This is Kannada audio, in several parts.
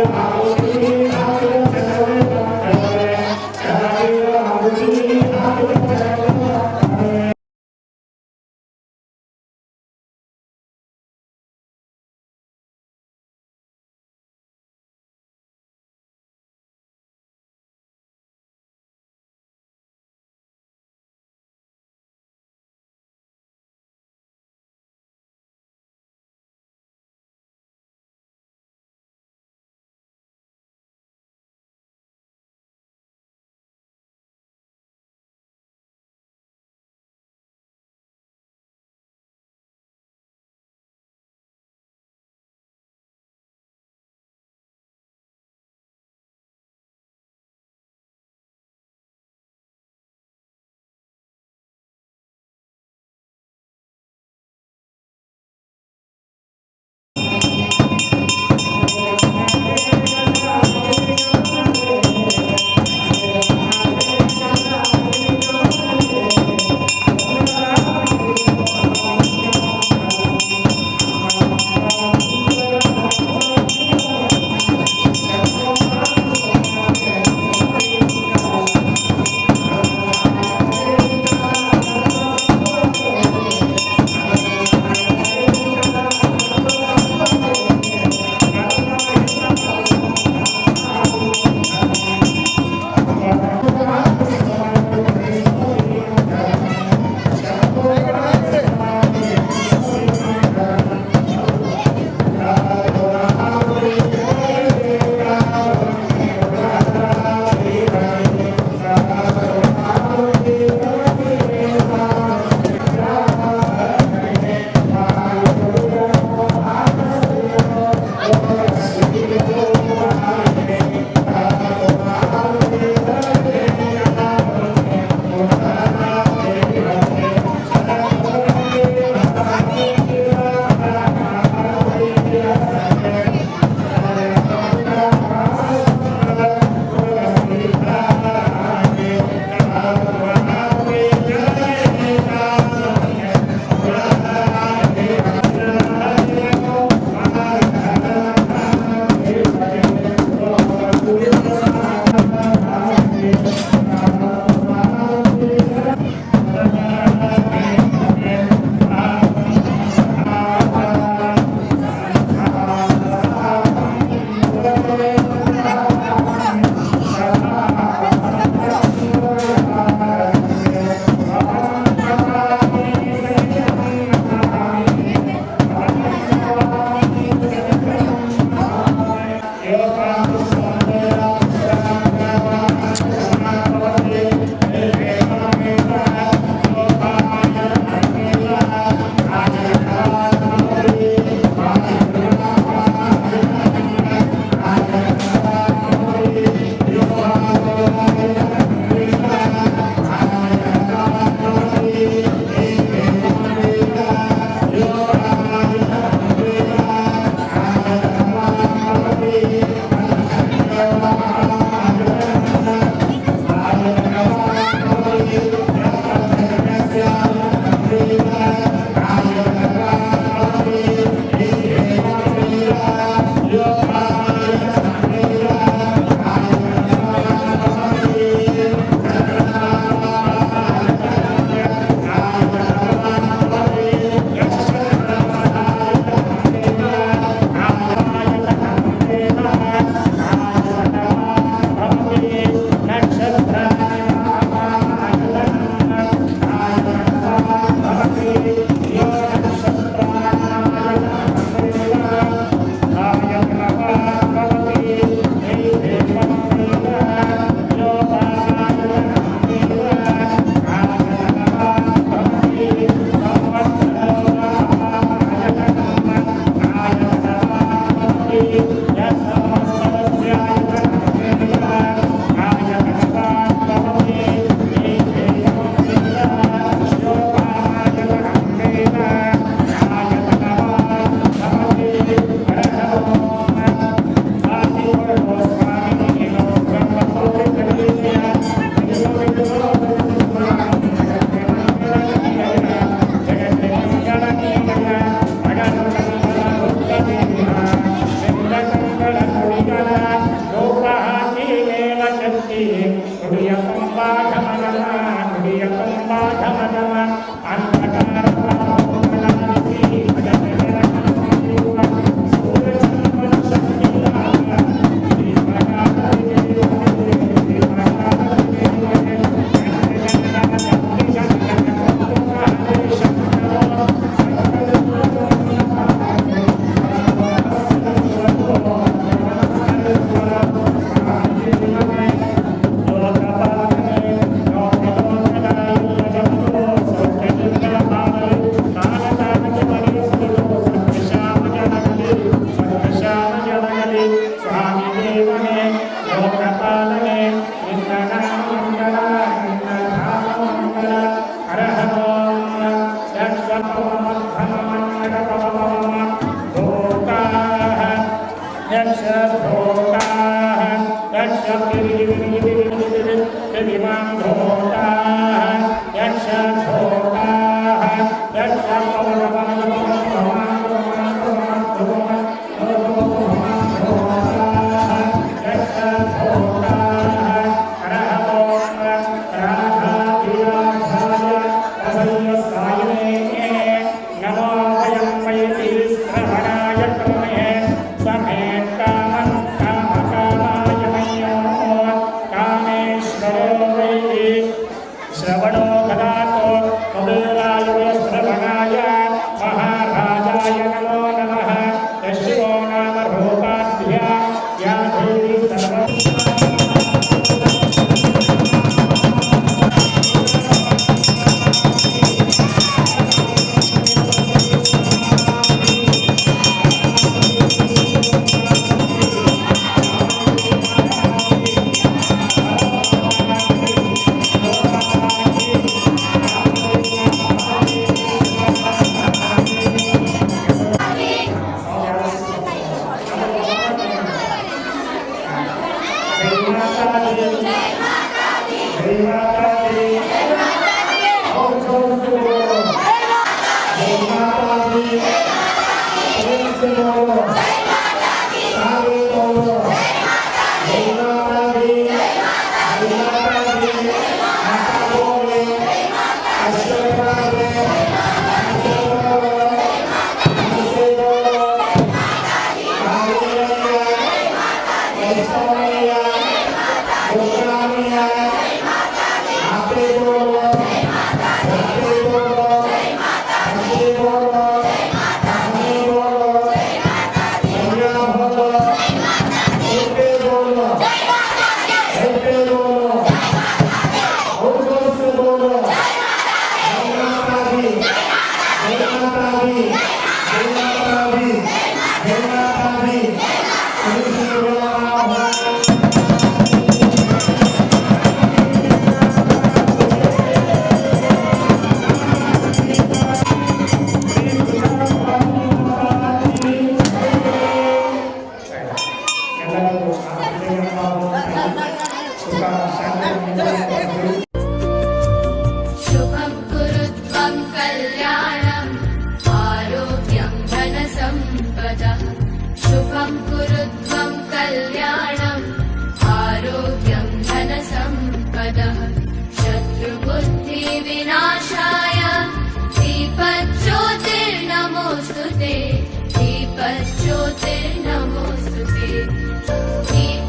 Hare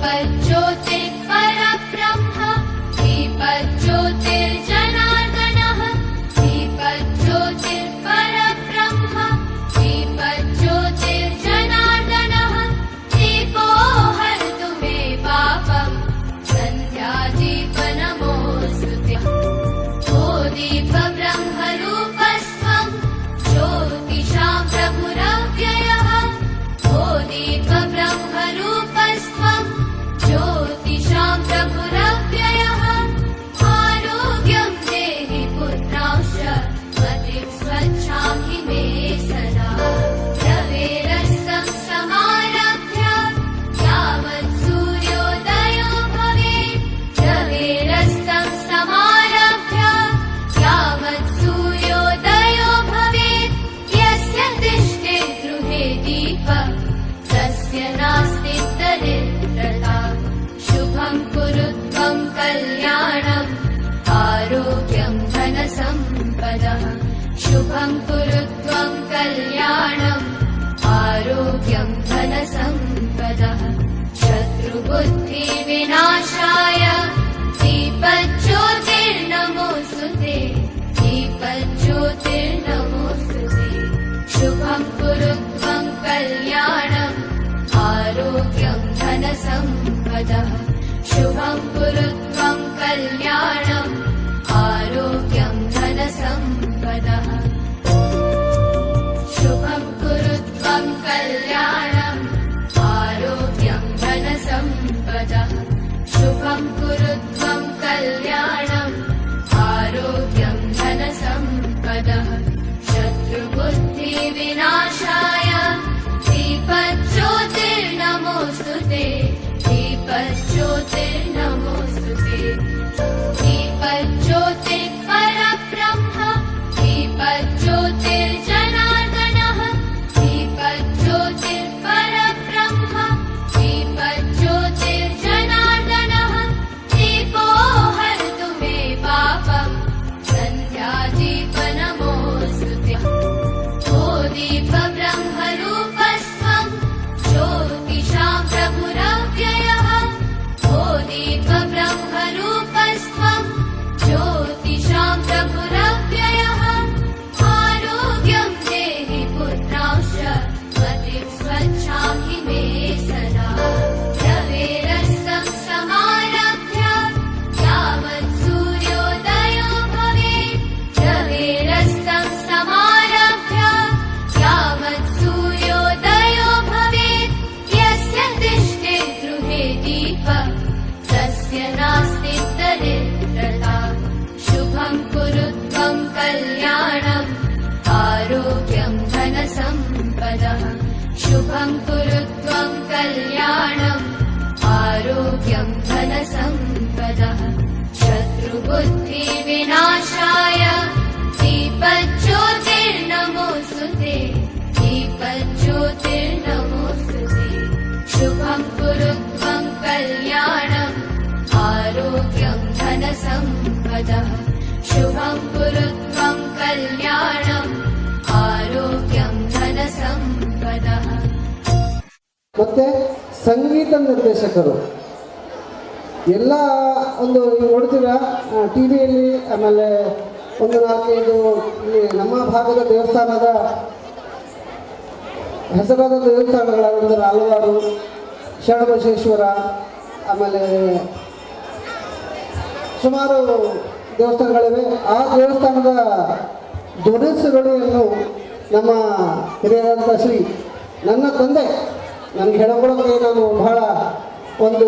दीपज्योतिः परब्रह्म दीपज्योतिः शुभं कुरु त्वं कल्याणम् आरोग्यं धनसम्पदः शत्रुबुद्धिविनाशाय दीपज्योतिर्नमोऽस्तुते दीपज्योतिर्नमोऽस्तुते शुभं कुरु त्वं कल्याणम् आरोग्यं धनसम्पदः शुभं कुरु त्वं कल्याणम् आरोग्यं धनसम्पदः शुभं कुरु त्वं कल्याणम् आरोग्यं धनसम्पदः शुभं कुरु त्वं कल्याणम् आरोग्यं धनसम्पदः शत्रुबुद्धिविनाशाय दीपज्योतिर्नमोऽस्तुते दीपज्योतिर्नमोऽस्तुते दीपज्योतिर्परब्रह्म दीपज्योतिर्जनार्दनः दीपज्योतिर्परब्रह्म दीपज्योतिर्जनार्दनः दीपो हरतु मे पापम् सन्ध्यादीपनमोऽस्तुते ओ दीपब्रह्मरूपस्त्वं ज्योतिषां प्रभुरव्ययः ओ दीपब्रह्मरूपस्त्वं ज्योतिषां प्रभुरव्ययः आरोग्यं देहि पुत्रांश मतिं स्वच्छामि मे सदा रवेरस्तं समारभ्य यावत् सूर्योदयो भवेत् रवेरस्तं समारभ्य यावत् सूर्योदयो भवेत् यस्य तिष्ठे गृहे दीपः तस्य नास्ति दरिद्रता शुभं कुरु त्वं कल्याणम् आरोग्यं धनसम्पदः शुभं कुरु त्वं कल्याणम् आरोग्यं धनसम्पदः शत्रुबुद्धिविनाशाय दीपज्योतिर्नमोऽस्तुते दीपज्योतिर्नमोऽस्तुते शुभं कुरु त्वं कल्याणम् आरोग्यं धनसम्पदः शुभं कुरु त्वं कल्याणम् आरोग्यं धनसम्पदः ಮತ್ತೆ ಸಂಗೀತ ನಿರ್ದೇಶಕರು ಎಲ್ಲ ಒಂದು ನೀವು ನೋಡ್ತೀರಾ ಟಿ ವಿಯಲ್ಲಿ, ಆಮೇಲೆ ಒಂದು 4-5 ಇಲ್ಲಿ ನಮ್ಮ ಭಾಗದ ದೇವಸ್ಥಾನದ ಹೆಸರಾದ ದೇವಸ್ಥಾನಗಳಾದಂದರೆ ಹಲವಾರು ಶರಣಬಸವೇಶ್ವರ, ಆಮೇಲೆ ಸುಮಾರು ದೇವಸ್ಥಾನಗಳಿವೆ. ಆ ದೇವಸ್ಥಾನದ ಧ್ವನಿಸುಗಳನ್ನು ನಮ್ಮ ಹಿರಿಯರಾದಂಥ ಶ್ರೀ ನನ್ನ ತಂದೆ, ನನಗೆ ಹೇಳ್ಕೊಳ್ಳೋಕ್ಕೆ ನಾನು ಬಹಳ ಒಂದು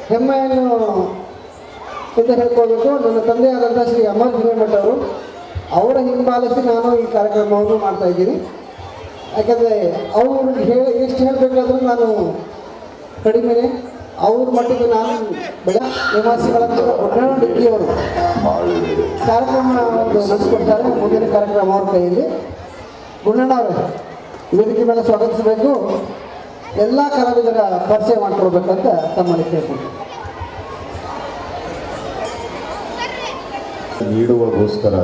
ಹೆಮ್ಮೆಯನ್ನು ಅಂತ ಹೇಳ್ಕೊಳ್ಬೇಕು. ನನ್ನ ತಂದೆಯಾದಂಥ ಶ್ರೀ ಅಮರ್ ಹಿರೇಮಠ ಅವರು, ಅವರ ಹಿಂಬಾಲಿಸಿ ನಾನು ಈ ಕಾರ್ಯಕ್ರಮವನ್ನು ಮಾಡ್ತಾಯಿದ್ದೀನಿ. ಯಾಕಂದರೆ ಅವರು ಎಷ್ಟು ಹೇಳಬೇಕಾದ್ರೂ ನಾನು ಕಡಿಮೆನೆ. ಅವ್ರ ಮಟ್ಟಿಗೆ ನಾನು ನಿವಾಸಿಗಳಂತ ಡಿಗ್ರಿಯವರು ಕಾರ್ಯಕ್ರಮ ಒಂದು ನಡೆಸ್ಕೊಡ್ತಾರೆ. ಮುಂದಿನ ಕಾರ್ಯಕ್ರಮ ಅವ್ರ ಕೈಯಲ್ಲಿ. ಗುಂಡಣ್ಣವರೇ, ವೇದಿಕೆ ಮೇಲೆ ಸ್ವಾಗತಿಸಬೇಕು. ಎಲ್ಲ ಕಲಾವಿದರ ಪರಿಚಯ ಮಾಡಿಕೊಡ್ಬೇಕಂತ ತಮ್ಮಲ್ಲಿ ಕೇಳ್ತೀನಿ. ನೀಡುವಗೋಸ್ಕರ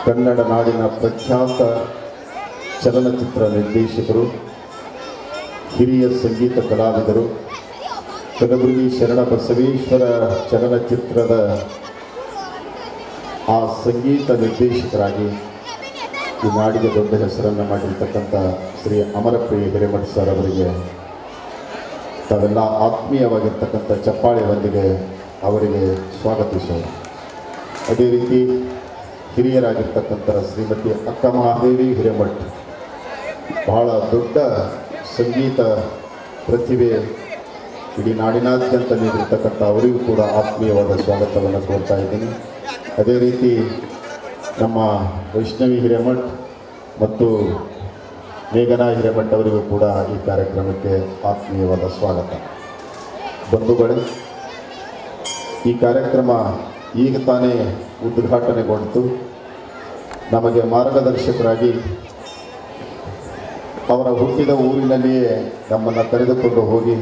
ಕನ್ನಡ ನಾಡಿನ ಪ್ರಖ್ಯಾತ ಚಲನಚಿತ್ರ ನಿರ್ದೇಶಕರು, ಹಿರಿಯ ಸಂಗೀತ ಕಲಾವಿದರು, ಕಲಬುರಗಿ ಶರಣಬಸವೇಶ್ವರ ಚಲನಚಿತ್ರದ ಆ ಸಂಗೀತ ನಿರ್ದೇಶಕರಾಗಿ ಈ ನಾಡಿಗೆ ದೊಡ್ಡ ಹೆಸರನ್ನು ಮಾಡಿರ್ತಕ್ಕಂಥ ಶ್ರೀ ಅಮರಪ್ರಿಯ ಹಿರೇಮಠ ಸರ್ ಅವರಿಗೆ ತಾವೆಲ್ಲ ಆತ್ಮೀಯವಾಗಿರ್ತಕ್ಕಂಥ ಚಪ್ಪಾಳೆಯೊಂದಿಗೆ ಅವರಿಗೆ ಸ್ವಾಗತಿಸೋಣ. ಅದೇ ರೀತಿ ಹಿರಿಯರಾಗಿರ್ತಕ್ಕಂಥ ಶ್ರೀಮತಿ ಅಕ್ಕ ಮಹಾದೇವಿ ಹಿರೇಮಠ, ಬಹಳ ದೊಡ್ಡ ಸಂಗೀತ ಪ್ರತಿಭೆ, ಇಡೀ ನಾಡಿನಾದ್ಯಂತ ನೀಡಿರ್ತಕ್ಕಂಥ ಅವರಿಗೂ ಕೂಡ ಆತ್ಮೀಯವಾದ ಸ್ವಾಗತವನ್ನು ಕೋರ್ತಾ ಇದ್ದೀನಿ. ಅದೇ ರೀತಿ ನಮ್ಮ ವೈಷ್ಣವಿ ಹಿರೇಮಠ ಮತ್ತು ಮೇಘನಾ ಹಿರೇಮಠ ಅವರಿಗೂ ಕೂಡ ಈ ಕಾರ್ಯಕ್ರಮಕ್ಕೆ ಆತ್ಮೀಯವಾದ ಸ್ವಾಗತ. ಬಂಧುಗಳೇ, ಈ ಕಾರ್ಯಕ್ರಮ ಈಗ ತಾನೇ ಉದ್ಘಾಟನೆಗೊಂಡಿತು. ನಮಗೆ ಮಾರ್ಗದರ್ಶಕರಾಗಿ ಅವರ ಹುಟ್ಟಿದ ಊರಿನಲ್ಲಿಯೇ ನಮ್ಮನ್ನು ಕರೆದುಕೊಂಡು ಹೋಗಿ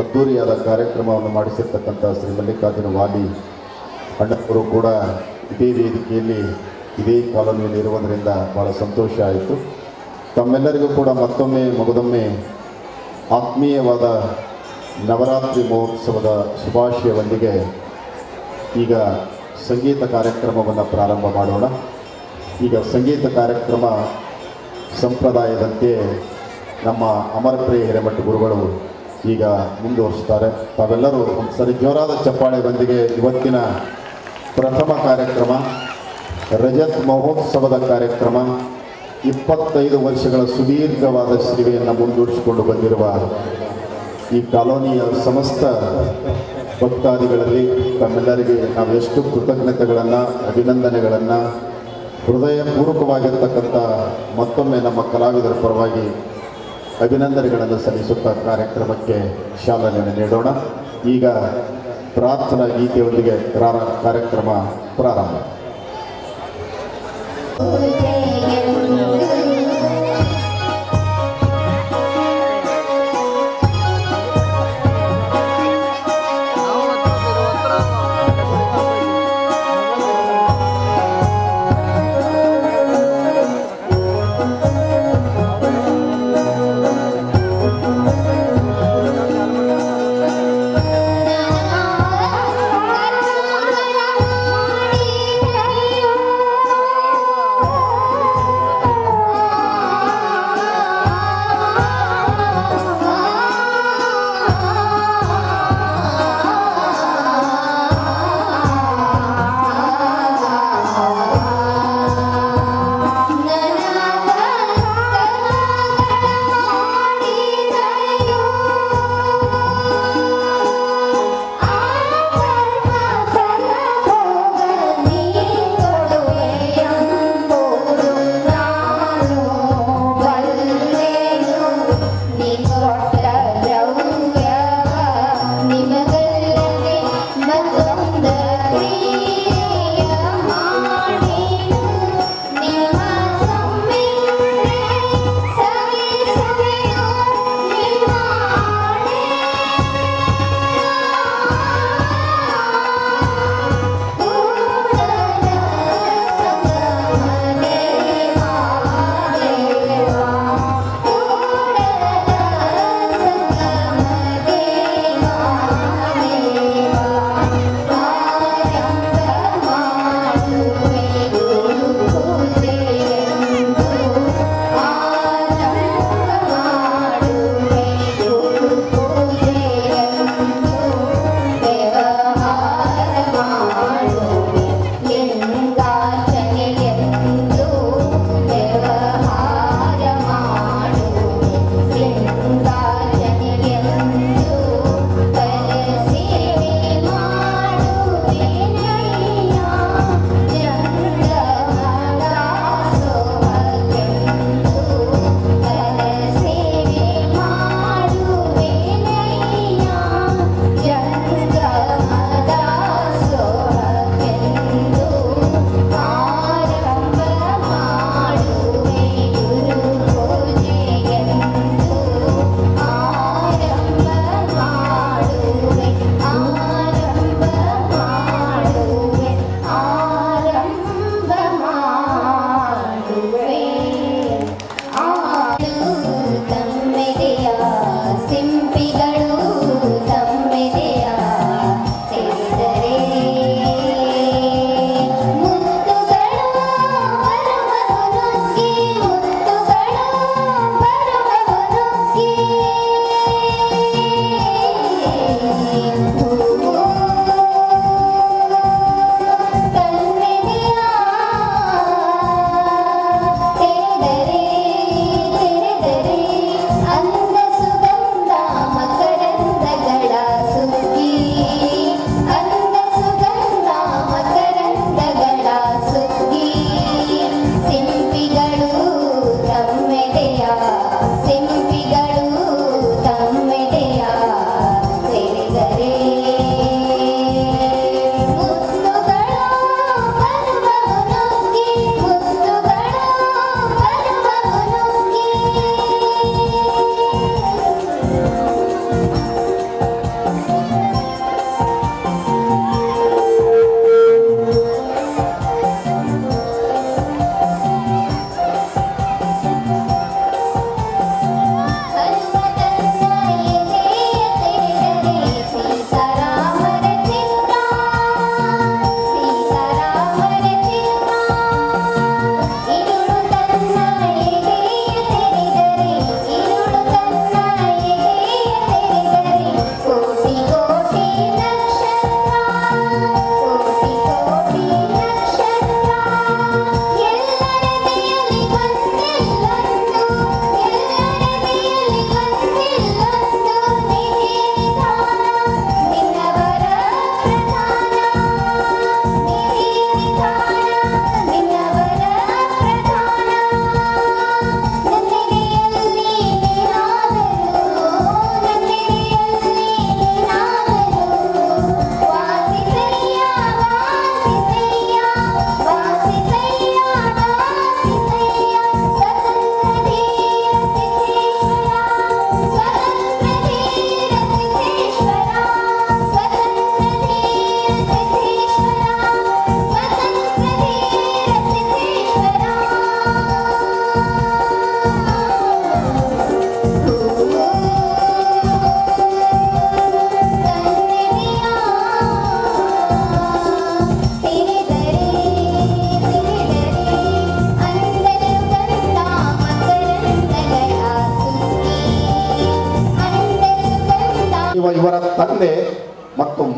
ಅದ್ದೂರಿಯಾದ ಕಾರ್ಯಕ್ರಮವನ್ನು ಮಾಡಿಸಿರ್ತಕ್ಕಂಥ ಶ್ರೀ ಮಲ್ಲಿಕಾರ್ಜುನ ವಾಲಿ ಅಣ್ಣವರು ಕೂಡ ಇದೇ ವೇದಿಕೆಯಲ್ಲಿ ಇದೇ ಕಾಲೋನಿಯಲ್ಲಿ ಇರುವುದರಿಂದ ಭಾಳ ಸಂತೋಷ ಆಯಿತು. ತಮ್ಮೆಲ್ಲರಿಗೂ ಕೂಡ ಮತ್ತೊಮ್ಮೆ ಮಗದೊಮ್ಮೆ ಆತ್ಮೀಯವಾದ ನವರಾತ್ರಿ ಮಹೋತ್ಸವದ ಶುಭಾಶಯವೊಂದಿಗೆ ಈಗ ಸಂಗೀತ ಕಾರ್ಯಕ್ರಮವನ್ನು ಪ್ರಾರಂಭ ಮಾಡೋಣ. ಈಗ ಸಂಗೀತ ಕಾರ್ಯಕ್ರಮ ಸಂಪ್ರದಾಯದಂತೆ ನಮ್ಮ ಅಮರಪ್ರಿಯ ಹಿರೇಮಠ ಗುರುಗಳು ಈಗ ಮುಂದುವರಿಸ್ತಾರೆ. ತಾವೆಲ್ಲರೂ ಒಂದು ಸರಿ ಜೋರಾದ ಚಪ್ಪಾಳೆಯೊಂದಿಗೆ ಇವತ್ತಿನ ಪ್ರಥಮ ಕಾರ್ಯಕ್ರಮ ರಜತ್ ಮಹೋತ್ಸವದ ಕಾರ್ಯಕ್ರಮ 25 ವರ್ಷಗಳ ಸುದೀರ್ಘವಾದ ಸೇವೆಯನ್ನು ಮುಂದೂಡಿಸಿಕೊಂಡು ಬಂದಿರುವ ಈ ಕಾಲೋನಿಯ ಸಮಸ್ತ ಭಕ್ತಾದಿಗಳಲ್ಲಿ ತಮ್ಮೆಲ್ಲರಿಗೆ ನಾವು ಎಷ್ಟು ಕೃತಜ್ಞತೆಗಳನ್ನು ಅಭಿನಂದನೆಗಳನ್ನು ಹೃದಯಪೂರ್ವಕವಾಗಿರ್ತಕ್ಕಂಥ ಮತ್ತೊಮ್ಮೆ ನಮ್ಮ ಕಲಾವಿದರ ಪರವಾಗಿ ಅಭಿನಂದನೆಗಳನ್ನು ಸಲ್ಲಿಸುತ್ತಾ ಕಾರ್ಯಕ್ರಮಕ್ಕೆ ಚಾಲನೆಯನ್ನು ನೀಡೋಣ. ಈಗ ಪ್ರಾರ್ಥನಾ ಗೀತೆಯೊಂದಿಗೆ ಕಾರ್ಯಕ್ರಮ ಪ್ರಾರಂಭ.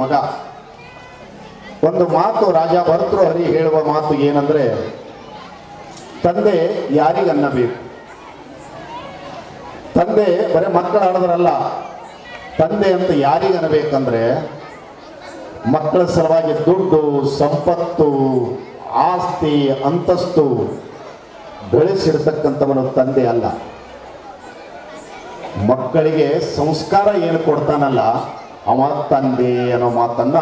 ಮಗ. ಒಂದು ಮಾತು ರಾಜ ಭರ್ತೃಹರಿ ಹೇಳುವ ಮಾತು ಏನಂದ್ರೆ, ತಂದೆ ಯಾರಿಗನ್ನಬೇಕು. ತಂದೆ ಬರೀ ಮಕ್ಕಳು ಆಡೋದ್ರಲ್ಲ, ತಂದೆ ಅಂತ ಯಾರಿಗನ್ನಬೇಕಂದ್ರೆ ಮಕ್ಕಳ ಸಲುವಾಗಿ ದುಡ್ಡು, ಸಂಪತ್ತು, ಆಸ್ತಿ, ಅಂತಸ್ತು ಬೆಳೆಸಿಡ್ತಕ್ಕಂಥವನು ತಂದೆ ಅಲ್ಲ. ಮಕ್ಕಳಿಗೆ ಸಂಸ್ಕಾರ ಏನು ಕೊಡ್ತಾನಲ್ಲ ಅವ ತಂದೆ ಅನ್ನೋ ಮಾತನ್ನ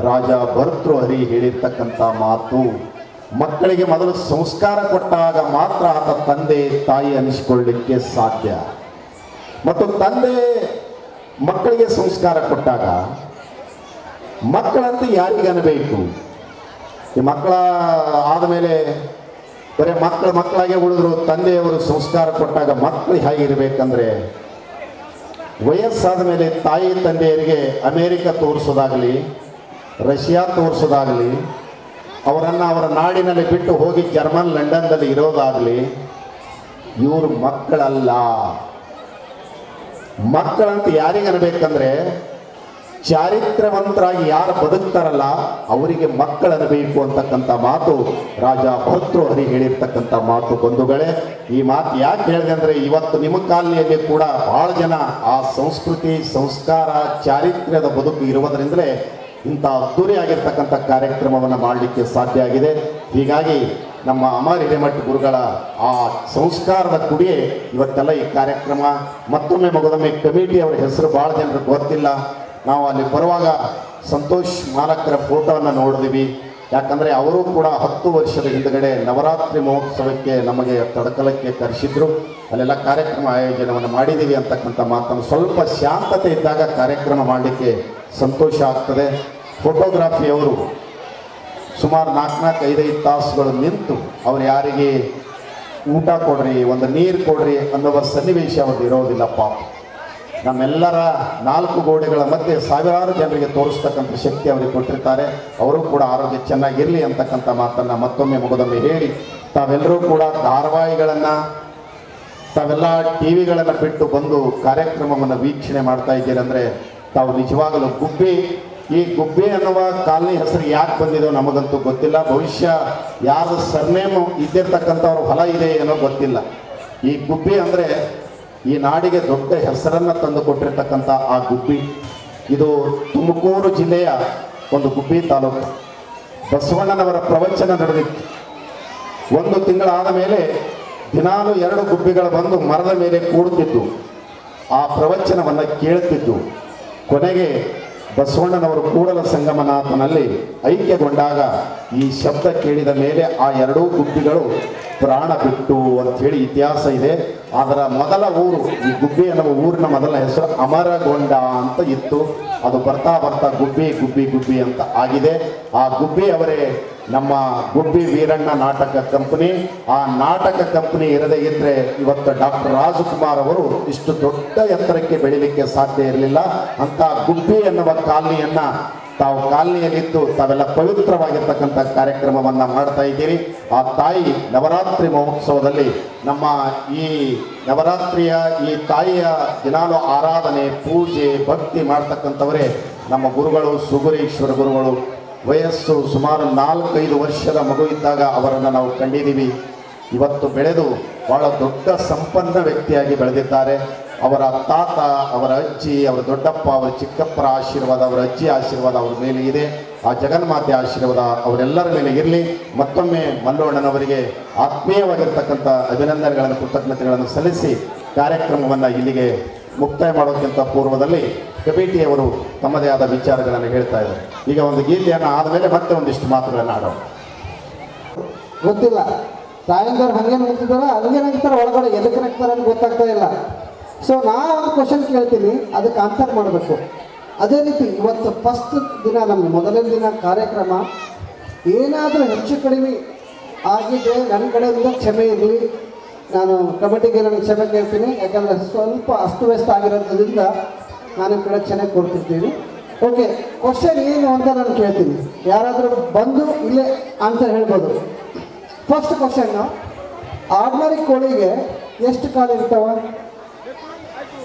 ರಾಜ ಭರ್ತೃಹರಿ ಹೇಳಿರ್ತಕ್ಕಂಥ ಮಾತು. ಮಕ್ಕಳಿಗೆ ಮೊದಲು ಸಂಸ್ಕಾರ ಕೊಟ್ಟಾಗ ಮಾತ್ರ ಆತ ತಂದೆ ತಾಯಿ ಅನಿಸಿಕೊಳ್ಳಲಿಕ್ಕೆ ಸಾಧ್ಯ. ಮತ್ತು ತಂದೆ ಮಕ್ಕಳಿಗೆ ಸಂಸ್ಕಾರ ಕೊಟ್ಟಾಗ ಮಕ್ಕಳಂತ ಯಾರಿಗೆ ಅನ್ಬೇಕು? ಈ ಮಕ್ಕಳ ಆದಮೇಲೆ ಬರೀ ಮಕ್ಕಳಾಗೆ ಉಳಿದ್ರು. ತಂದೆಯವರು ಸಂಸ್ಕಾರ ಕೊಟ್ಟಾಗ ಮಕ್ಕಳು ಹೇಗಿರ್ಬೇಕಂದ್ರೆ, ವಯಸ್ಸಾದ ಮೇಲೆ ತಾಯಿ ತಂದೆಯರಿಗೆ ಅಮೇರಿಕ ತೋರಿಸೋದಾಗಲಿ, ರಷ್ಯಾ ತೋರಿಸೋದಾಗಲಿ, ಅವರನ್ನು ಅವರ ನಾಡಿನಲ್ಲಿ ಬಿಟ್ಟು ಹೋಗಿ ಜರ್ಮನ್ ಲಂಡನ್ನಲ್ಲಿ ಇರೋದಾಗಲಿ, ಇವರು ಮಕ್ಕಳಲ್ಲ. ಮಕ್ಕಳಂತ ಯಾರಿಗೆ ಅನ್ಬೇಕಂದ್ರೆ, ಚಾರಿತ್ರ್ಯವಂತರಾಗಿ ಯಾರು ಬದುಕ್ತಾರಲ್ಲ ಅವರಿಗೆ ಮಕ್ಕಳನ್ನಬೇಕು ಅಂತಕ್ಕಂಥ ಮಾತು ರಾಜ ಭರ್ತೃಹರಿ ಹೇಳಿರ್ತಕ್ಕಂಥ ಮಾತು. ಬಂಧುಗಳೇ, ಈ ಮಾತು ಯಾಕೆ ಹೇಳಿದೆ ಅಂದರೆ, ಇವತ್ತು ನಿಮ್ಮ ಕಾಲನಿಯಲ್ಲಿ ಕೂಡ ಬಹಳ ಜನ ಆ ಸಂಸ್ಕೃತಿ, ಸಂಸ್ಕಾರ, ಚಾರಿತ್ರ್ಯದ ಬದುಕು ಇರುವುದರಿಂದಲೇ ಇಂಥ ಅದ್ದೂರಿಯಾಗಿರ್ತಕ್ಕಂಥ ಕಾರ್ಯಕ್ರಮವನ್ನು ಮಾಡಲಿಕ್ಕೆ ಸಾಧ್ಯ ಆಗಿದೆ. ಹೀಗಾಗಿ ನಮ್ಮ ಅಮರ ಹಿರೇಮಠ ಗುರುಗಳ ಆ ಸಂಸ್ಕಾರದ ಕುಡಿಯೇ ಇವತ್ತೆಲ್ಲ ಈ ಕಾರ್ಯಕ್ರಮ. ಮತ್ತೊಮ್ಮೆ ಮಗದೊಮ್ಮೆ ಕಮಿಟಿ ಅವರ ಹೆಸರು ಭಾಳ ಜನರಿಗೆ ಗೊತ್ತಿಲ್ಲ. ನಾವು ಅಲ್ಲಿ ಬರುವಾಗ ಸಂತೋಷ್ ಮಾಲಕರ ಫೋಟೋವನ್ನು ನೋಡಿದ್ವಿ. ಯಾಕಂದರೆ ಅವರು ಕೂಡ 10 ವರ್ಷದ ಹಿಂದುಗಡೆ ನವರಾತ್ರಿ ಮಹೋತ್ಸವಕ್ಕೆ ನಮಗೆ ತಡಕಲಕ್ಕೆ ಕರೆಸಿದ್ರು. ಅಲ್ಲೆಲ್ಲ ಕಾರ್ಯಕ್ರಮ ಆಯೋಜನವನ್ನು ಮಾಡಿದ್ದೀವಿ ಅಂತಕ್ಕಂಥ ಮಾತನ್ನು, ಸ್ವಲ್ಪ ಶಾಂತತೆ ಇದ್ದಾಗ ಕಾರ್ಯಕ್ರಮ ಮಾಡಲಿಕ್ಕೆ ಸಂತೋಷ ಆಗ್ತದೆ. ಫೋಟೋಗ್ರಾಫಿಯವರು ಸುಮಾರು 4-5 ತಾಸುಗಳು ನಿಂತು ಅವ್ರು ಯಾರಿಗೆ ಊಟ ಕೊಡ್ರಿ, ಒಂದು ನೀರು ಕೊಡ್ರಿ ಅನ್ನುವ ಸನ್ನಿವೇಶ ಅವ್ರದ್ದು ಇರೋದಿಲ್ಲ. ಪಾಪ ನಮ್ಮೆಲ್ಲರ 4 ಗೋಡೆಗಳ ಮಧ್ಯೆ ಸಾವಿರಾರು ಜನರಿಗೆ ತೋರಿಸ್ತಕ್ಕಂಥ ಶಕ್ತಿ ಅವರಿಗೆ ಕೊಟ್ಟಿರ್ತಾರೆ. ಅವರು ಕೂಡ ಆರೋಗ್ಯ ಚೆನ್ನಾಗಿರಲಿ ಅಂತಕ್ಕಂಥ ಮಾತನ್ನು ಮತ್ತೊಮ್ಮೆ ಮಗದೊಮ್ಮೆ ಹೇಳಿ, ತಾವೆಲ್ಲರೂ ಕೂಡ ಧಾರಾವಾಹಿಗಳನ್ನು, ತಾವೆಲ್ಲ ಟಿವಿಗಳನ್ನು ಬಿಟ್ಟು ಬಂದು ಕಾರ್ಯಕ್ರಮವನ್ನು ವೀಕ್ಷಣೆ ಮಾಡ್ತಾ ಇದ್ದೀರಿ ಅಂದರೆ ತಾವು ನಿಜವಾಗಲೂ ಗುಬ್ಬಿ, ಈ ಗುಬ್ಬಿ ಅನ್ನುವ ಕಾಲನಿ ಹೆಸರು ಯಾಕೆ ಬಂದಿದೋ ನಮಗಂತೂ ಗೊತ್ತಿಲ್ಲ. ಬಹುಶಃ ಯಾರು ಸರ್ನೇಮು ಇದ್ದಿರ್ತಕ್ಕಂಥವ್ರು ಹೊಲ ಇದೆ ಏನೋ ಗೊತ್ತಿಲ್ಲ. ಈ ಗುಬ್ಬಿ ಅಂದರೆ ಈ ನಾಡಿಗೆ ದೊಡ್ಡ ಹೆಸರನ್ನು ತಂದು ಕೊಟ್ಟಿರ್ತಕ್ಕಂಥ ಆ ಗುಬ್ಬಿ, ಇದು ತುಮಕೂರು ಜಿಲ್ಲೆಯ ಒಂದು ಗುಬ್ಬಿ ತಾಲೂಕು. ಬಸವಣ್ಣನವರ ಪ್ರವಚನ ನಡೆದಿತ್ತು. 1 ತಿಂಗಳಾದ ಮೇಲೆ ದಿನಾಲು 2 ಗುಬ್ಬಿಗಳು ಬಂದು ಮರದ ಮೇಲೆ ಕೂಡುತ್ತಿದ್ದು ಆ ಪ್ರವಚನವನ್ನು ಕೇಳುತ್ತಿದ್ದು. ಕೊನೆಗೆ ಬಸವಣ್ಣನವರು ಕೂಡಲ ಸಂಗಮನಾಥನಲ್ಲಿ ಐಕ್ಯಗೊಂಡಾಗ ಈ ಶಬ್ದ ಕೇಳಿದ ಮೇಲೆ ಆ 2 ಗುಬ್ಬಿಗಳು ಪ್ರಾಣ ಬಿಟ್ಟು ಅಂಥೇಳಿ ಇತಿಹಾಸ ಇದೆ. ಅದರ ಮೊದಲ ಊರು, ಈ ಗುಬ್ಬಿ ಅನ್ನುವ ಊರಿನ ಮೊದಲ ಹೆಸರು ಅಮರಗೊಂಡ ಅಂತ ಇತ್ತು. ಅದು ಬರ್ತಾ ಬರ್ತಾ ಗುಬ್ಬಿ ಗುಬ್ಬಿ ಗುಬ್ಬಿ ಅಂತ ಆಗಿದೆ. ಆ ಗುಬ್ಬಿ ಅವರೇ ನಮ್ಮ ಗುಬ್ಬಿ ವೀರಣ್ಣ ನಾಟಕ ಕಂಪನಿ. ಆ ನಾಟಕ ಕಂಪನಿ ಇರದೇ ಇದ್ದರೆ ಇವತ್ತು ಡಾಕ್ಟರ್ ರಾಜಕುಮಾರ್ ಅವರು ಇಷ್ಟು ದೊಡ್ಡ ಎತ್ತರಕ್ಕೆ ಬೆಳೀಲಿಕ್ಕೆ ಸಾಧ್ಯ ಇರಲಿಲ್ಲ. ಅಂತ ಗುಬ್ಬಿ ಎನ್ನುವ ಕಾಲನಿಯನ್ನು ತಾವು ಕಾಲನಿಯಲ್ಲಿದ್ದು ತಾವೆಲ್ಲ ಪವಿತ್ರವಾಗಿರ್ತಕ್ಕಂಥ ಕಾರ್ಯಕ್ರಮವನ್ನು ಮಾಡ್ತಾ ಇದ್ದೀರಿ. ಆ ತಾಯಿ ನವರಾತ್ರಿ ಮಹೋತ್ಸವದಲ್ಲಿ ನಮ್ಮ ಈ ನವರಾತ್ರಿಯ ಈ ತಾಯಿಯ ದಿನಾಲು ಆರಾಧನೆ, ಪೂಜೆ, ಭಕ್ತಿ ಮಾಡ್ತಕ್ಕಂಥವರೇ ನಮ್ಮ ಗುರುಗಳು, ಸುಗುರೇಶ್ವರ ಗುರುಗಳು. ವಯಸ್ಸು ಸುಮಾರು 4-5 ವರ್ಷದ ಮಗು ಇದ್ದಾಗ ಅವರನ್ನು ನಾವು ಕಂಡಿದ್ದೀವಿ. ಇವತ್ತು ಬೆಳೆದು ಭಾಳ ದೊಡ್ಡ ಸಂಪನ್ನ ವ್ಯಕ್ತಿಯಾಗಿ ಬೆಳೆದಿದ್ದಾರೆ. ಅವರ ತಾತ, ಅವರ ಅಜ್ಜಿ, ಅವರ ದೊಡ್ಡಪ್ಪ, ಅವರ ಚಿಕ್ಕಪ್ಪರ ಆಶೀರ್ವಾದ, ಅವರ ಅಜ್ಜಿ ಆಶೀರ್ವಾದ ಅವ್ರ ಮೇಲೆ ಇದೆ. ಆ ಜಗನ್ಮಾತೆ ಆಶೀರ್ವಾದ ಅವರೆಲ್ಲರ ಮೇಲೆ ಇರಲಿ. ಮತ್ತೊಮ್ಮೆ ಮಲ್ಲೋಣ್ಣನವರಿಗೆ ಆತ್ಮೀಯವಾಗಿರ್ತಕ್ಕಂಥ ಅಭಿನಂದನೆಗಳನ್ನು, ಕೃತಜ್ಞತೆಗಳನ್ನು ಸಲ್ಲಿಸಿ ಕಾರ್ಯಕ್ರಮವನ್ನು ಇಲ್ಲಿಗೆ ಮುಕ್ತಾಯ ಮಾಡೋಕ್ಕಿಂತ ಪೂರ್ವದಲ್ಲಿ ಕಮಿಟಿಯವರು ತಮ್ಮದೇ ಆದ ವಿಚಾರಗಳನ್ನು ಹೇಳ್ತಾ ಇದ್ದಾರೆ. ಈಗ ಒಂದು ಗೀತೆಯನ್ನು ಆದಮೇಲೆ ಮತ್ತೆ ಒಂದಿಷ್ಟು ಮಾತುಗಳನ್ನು ಆಡೋಣ. ಗೊತ್ತಿಲ್ಲ ತಾಯಂದವ್ರು ಹಂಗೆ ನಗ್ತಿದಾರ, ಹಂಗೆ ನಗ್ತಾರೆ, ಒಳಗಡೆ ಎದಕ್ಕೆ ನಗ್ತಾರೆ ಅಂತ ಗೊತ್ತಾಗ್ತಾ ಇಲ್ಲ. ಸೊ ಒಂದು ಕ್ವಶನ್ ಕೇಳ್ತೀನಿ, ಅದಕ್ಕೆ ಆನ್ಸರ್ ಮಾಡಬೇಕು. ಅದೇ ರೀತಿ ಇವತ್ತು ಫಸ್ಟ್ ದಿನ, ನಮ್ಮ ಮೊದಲನೇ ದಿನ ಕಾರ್ಯಕ್ರಮ ಏನಾದರೂ ಹೆಚ್ಚು ಕಡಿಮೆ ಆಗಿದೆ ನನ್ನ ಕಡೆಯಿಂದ ಕ್ಷಮೆ ಇರಲಿ. ನಾನು ಕಮಿಟಿಗೆ ನನಗೆ ಕ್ಷಮೆ ಕೇಳ್ತೀನಿ. ಯಾಕಂದರೆ ಸ್ವಲ್ಪ ಅಸ್ತವ್ಯಸ್ತ ಆಗಿರೋದ್ರಿಂದ ನಾನು ನಿಮ್ಮ ಕಡೆ ಕ್ಷಮೆ ಕೊಡ್ತಿರ್ತೀನಿ. ಓಕೆ, ಕ್ವಶನ್ ಏನು ಅಂತ ನಾನು ಕೇಳ್ತೀನಿ. ಯಾರಾದರೂ ಬಂದು ಇಲ್ಲೇ ಆನ್ಸರ್ ಹೇಳ್ಬೋದು. ಫಸ್ಟ್ ಕ್ವಶನ್ನು, ಆರ್ಡಿನರಿ ಕೋಳಿಗೆ ಎಷ್ಟು ಕಾಲು ಇರ್ತಾವ?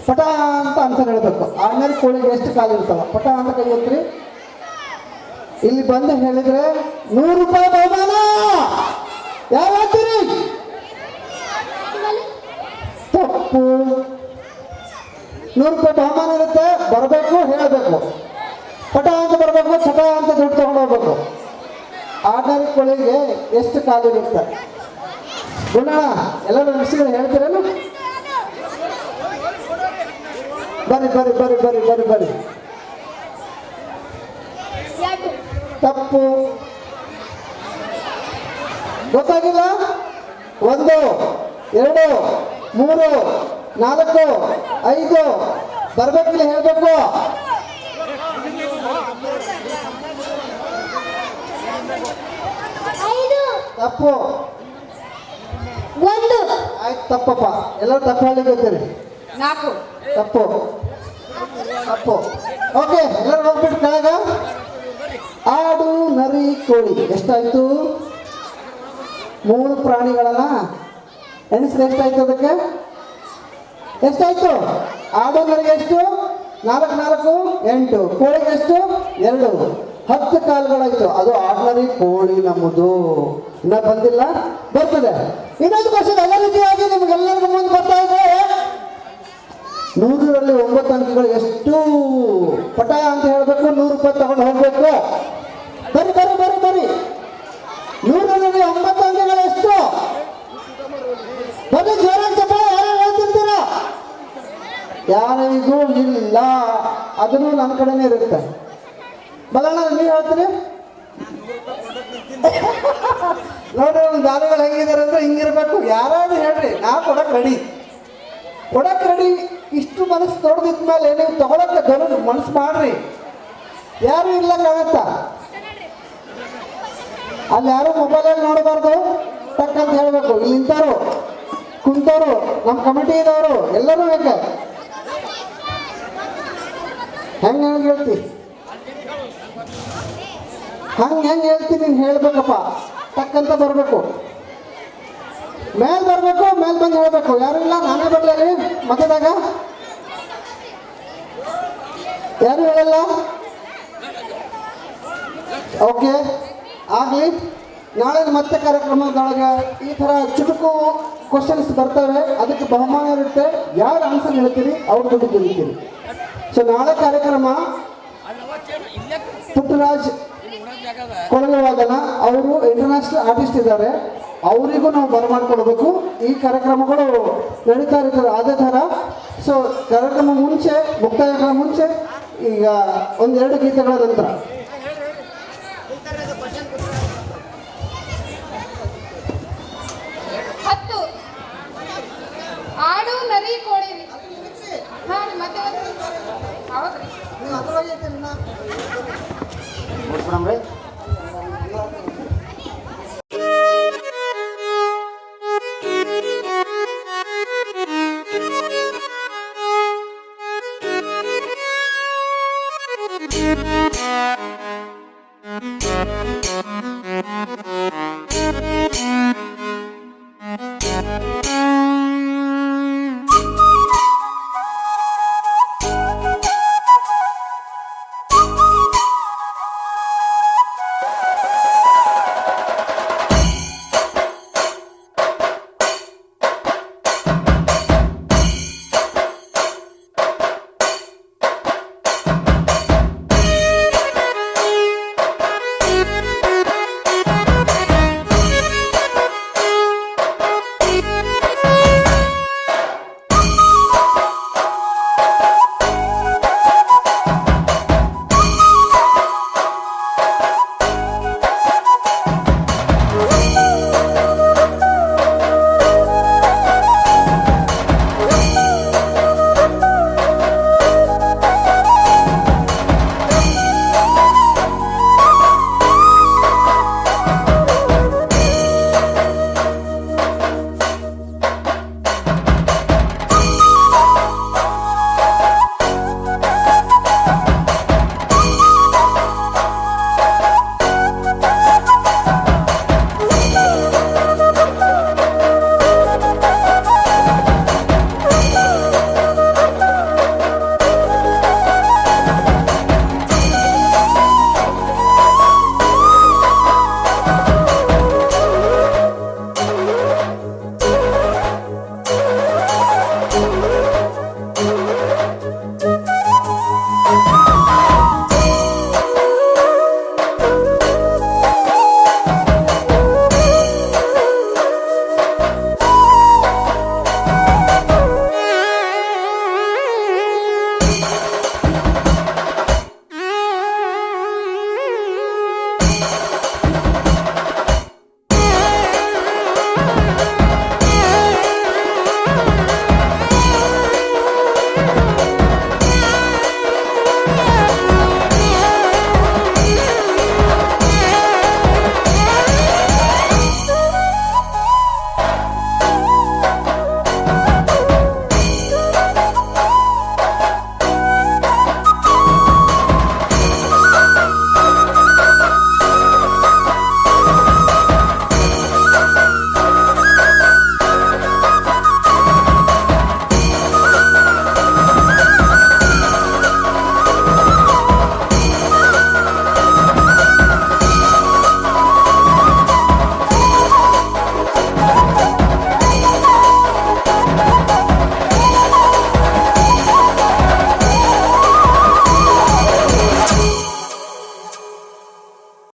ಪಟ ಅಂತ ಆನ್ಸರ್ ಹೇಳಬೇಕು. ಆರ್ಡಿನರಿ ಕೋಳಿಗೆ ಎಷ್ಟು ಕಾಲು ಇರ್ತಾವ? ಪಟ ಅಂತ ಕೈ ಗೊತ್ತ್ರಿ. ಇಲ್ಲಿ ಬಂದು ಹೇಳಿದ್ರೆ 100 ರೂಪಾಯಿ ಬಹುಮಾನ. ಯಾವ ಹೇಳ್ತೀರಿ? ತಪ್ಪು. 100 ರೂಪಾಯಿ ಬಹುಮಾನ ಇರುತ್ತೆ, ಬರಬೇಕು, ಹೇಳಬೇಕು, ಪಟ ಅಂತ ಬರಬೇಕು, ಚಟ ಅಂತ ದುಡ್ಡು ತಗೊಂಡು ಹೋಗ್ಬೇಕು. ಆರ್ಡಿನರಿ ಕೋಳಿಗೆ ಎಷ್ಟು ಕಾಲಿರುತ್ತೆ? ಗುಣಣ ಎಲ್ಲರೂ ವಿಷಯಗಳು ಹೇಳ್ತೀರೇನು? ಬರ್ರಿ ಬರ್ರಿ ಬರ್ರಿ ಬರ್ರಿ ಬರ್ರಿ ಬರ್ರಿ. ತಪ್ಪು. ಗೊತ್ತಾಗಿಲ್ಲ? 1 2 3 4 5 ಬರ್ಬೇಕಿಲ್ಲ, ಹೇಳ್ಬೇಕು. ತಪ್ಪು. 1 ಆಯ್ತು, ತಪ್ಪಪ್ಪ. ಎಲ್ಲರೂ ತಪ್ಪು ಹೇಳಿದ್ದೀರಿ. 4 ತಪ್ಪು ತಪ್ಪು. ಓಕೆ, ಎಲ್ಲರೂ ಹೋಗ್ಬಿಟ್ಟು ಕೆಳಗ. ಆಡು ನರಿ ಕೋಳಿ ಎಷ್ಟಾಯ್ತು? 3 ಪ್ರಾಣಿಗಳನ್ನ ಎಣಿಸ್ರೆ ಎಷ್ಟಾಯ್ತು? ಅದಕ್ಕೆ ಎಷ್ಟಾಯ್ತು? ಆಡು ನರಿಗೆ ಎಷ್ಟು? 4 4 8. ಕೋಳಿಗೆ ಎಷ್ಟು? 2. 10 ಕಾಲುಗಳಾಯ್ತು. ಅದು ಆರ್ಡಿನರಿ ಕೋಳಿ ನಮ್ಮದು. ಇನ್ನ ಬಂದಿಲ್ಲ, ಬರ್ತದೆ. ಇನ್ನೊಂದು ಕ್ವಶನ್ ಎಲ್ಲ ರೀತಿಯಾಗಿ ನಿಮ್ಗೆಲ್ಲರಿಗೂ ಮುಂದೆ ಬರ್ತಾ ಇದೆ. 100ರಲ್ಲಿ 9 ಅಂಕಗಳು ಎಷ್ಟು? ಪಟ ಅಂತ ಹೇಳ್ಬೇಕು, 100 ರೂಪಾಯಿ ತಗೊಂಡು ಹೋಗ್ಬೇಕು. ಬರಿ ಬರಿ ಬರಿ ಬರಿ. 100ರಲ್ಲಿ 9 ಅಂಕಗಳು ಎಷ್ಟು? ಬರೀ ಜೋರಾಗಿ ಚಪ್ಪಾಳೆ. ಯಾರು ಹೇಳ್ತಿರ್ತೀರ? ಯಾರಿಗೂ ಇಲ್ಲ. ಅದನ್ನು ನನ್ನ ಕಡೆನೇ ಇರುತ್ತೆ. ಬಲಣ್ಣ, ನೀವು ಹೇಳ್ತೀರಿ? ನೋಡ್ರಿ, ಒಂದು ದಾರಿಗಳು ಹೆಂಗಿದ್ದಾರೆ ಅಂದ್ರೆ ಹಿಂಗಿರ್ಬೇಕು. ಯಾರಾದ್ರೂ ಹೇಳ್ರಿ, ನಾ ಕೊಡಕ್ ರೆಡಿ. ಇಷ್ಟು ಮನಸ್ಸು ತೊಡೆದಿದ್ಮೇಲೆ ನೀವು ತಗೊಳಕ್ಕೆ ದೊಡ್ಡ ಮನಸ್ಸು ಮಾಡ್ರಿ. ಯಾರು ಇರ್ಲಕ್ಕಾಗತ್ತ? ಅಲ್ಲಿ ಯಾರು ಮೊಬೈಲಲ್ಲಿ ನೋಡಬಾರ್ದು, ಟಕ್ಕಂತ ಹೇಳ್ಬೇಕು. ಇಲ್ಲಿ ನಿಂತವರು, ಕುಂತವರು, ನಮ್ಮ ಕಮಿಟಿ ಇದ್ದವರು ಎಲ್ಲರೂ ಬೇಕೆ. ಹೆಂಗೆ ಹೇಳ್ತಿ? ಹೆಂಗೆ ಹೇಳ್ತೀನಿ ನೀನು ಹೇಳ್ಬೇಕಪ್ಪ. ಟಕ್ಕಂತ ಬರಬೇಕು, ಮೇಲ್ ಬರಬೇಕು, ಮೇಲ್ ಬಂದು ಹೇಳ್ಬೇಕು. ಯಾರು ಇಲ್ಲ, ನಾನೇ ಬರ್ಲಿ ಮತದಾಗ. ಯಾರು ಹೇಳಲ್ಲ? ಓಕೆ, ಆಗಲಿ. ನಾಳೆ ಮತ್ತೆ ಕಾರ್ಯಕ್ರಮದೊಳಗೆ ಈ ಥರ ಚುಟುಕು ಕ್ವಶನ್ಸ್ ಬರ್ತವೆ. ಅದಕ್ಕೆ ಬಹುಮಾನ ಇರುತ್ತೆ. ಯಾರು ಆನ್ಸರ್ ಹೇಳ್ತೀರಿ ಅವ್ರ ದುಡ್ಡು ಗೆಲ್ತೀರಿ. ಸೊ ನಾಳೆ ಕಾರ್ಯಕ್ರಮ ಪುಟ್ಟರಾಜ್ ಕೊಳಲವಾದನ ಅವರು ಇಂಟರ್ನ್ಯಾಷನಲ್ ಆರ್ಟಿಸ್ಟ್ ಇದ್ದಾರೆ. ಅವರಿಗೂ ನಾವು ಬರಮಾಡ್ಕೊಡ್ಬೇಕು. ಈ ಕಾರ್ಯಕ್ರಮಗಳು ನಡೀತಾ ಇರ್ತದೆ ಅದೇ ಥರ. ಸೊ ಕಾರ್ಯಕ್ರಮ ಮುಂಚೆ, ಮುಕ್ತಾಯಗಳ ಮುಂಚೆ ಈಗ 1-2 ಗೀತೆಗಳ ನಂತರ ಆಡು ನರಿ ಕೋಳಿ. ಹಾಂ, ಮತ್ತೆ ಹೌದ್ರಿ. Thank you.